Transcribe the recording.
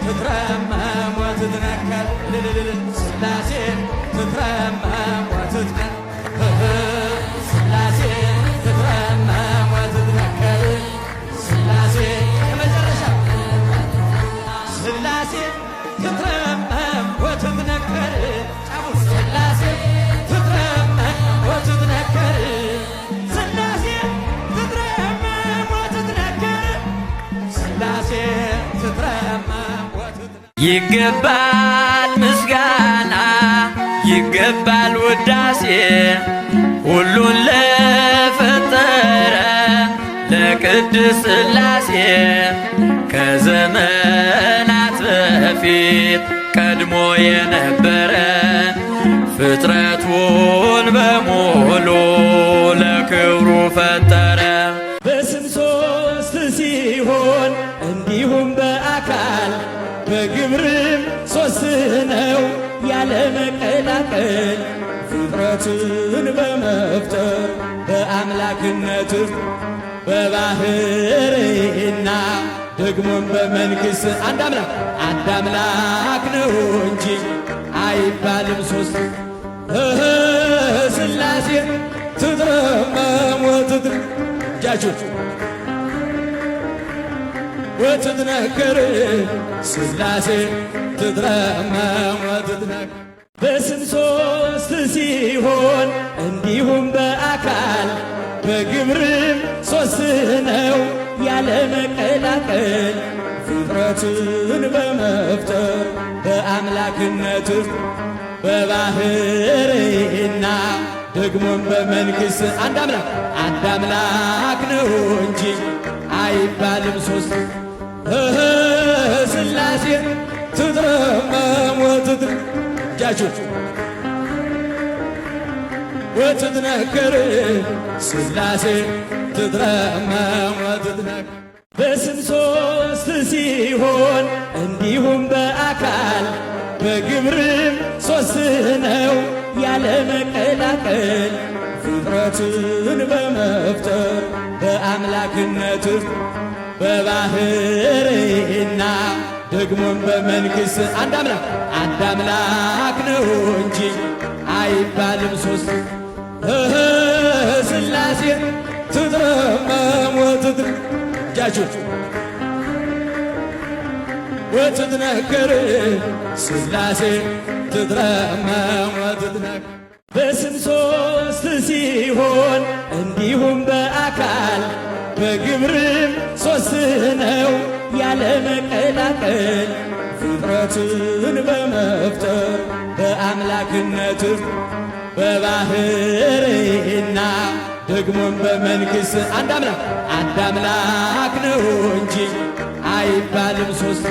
ትትረመም ወትትነከር ሥላሴ ትትረመም ወትትነከር ሥላሴ ትትረመም ወትትነከር ሥላሴ የመጨረሻ ሥላሴ ትትረመም ወትትነከር ጫፉ ሥላሴ ትትረመም ወትትነከር ሥላሴ ትትረመም ወትትነከር ሥላሴ ትትረመም ወትትነከር ይገባል ምስጋና ይገባል ውዳሴ ሁሉን ለፈጠረ ለቅድስት ሥላሴ ከዘመናት በፊት ቀድሞ የነበረ ፍጥረቱን በሙሉ ለክብሩ ፈጠረ። በስም ሦስት ሲሆን እንዲሁም በአካል በግብርም ሦስት ነው ያለ መቀላቀል ፍጥረትን በመፍጠር በአምላክነት በባህርይና ደግሞም በመንግሥት አንድ አምላክ ነው እንጂ አይባልም ሦስት። ሥላሴ ትትረመም እጃችሁ ወትትነከር ሥላሴ ትትረመም ወትትነከር በስም ሦስት ሲሆን እንዲሁም በአካል በግብርም ሦስት ነው ያለ መቀላቀል ፍጥረትን በመፍጠር በአምላክነት በባህርይና ደግሞም በመንግሥት አንድ አምላክ ነው እንጂ አይባልም ሦስት። ሥላሴ ትትረመም ወትትነከር እጃችሁ ወትትነከር ሥላሴ ትትረመም ወትትነከር በስም ሦስት ሲሆን እንዲሁም በአካል በግብርም ሦስት ነው ያለ መቀላቀል ፍጥረትን በመፍጠር በአምላክነት በባህርይና ደግሞም በመንግሥት አንድ አምላክ ነው እንጂ አይባልም ሦስት። ሥላሴ ትትረመም ወትትነከር እጃችሁ ወትትነከር ሥላሴ ትትረመም ወትትነከር በስም ሦስት ሲሆን እንዲሁም በአካል በግብርም ሦስት ነው ያለ መቀላቀል ፍጥረትን በመፍጠር በአምላክነት በባህርይና ደግሞም በመንግሥት አንድ አምላክ ነው እንጂ አይባልም ሦስት።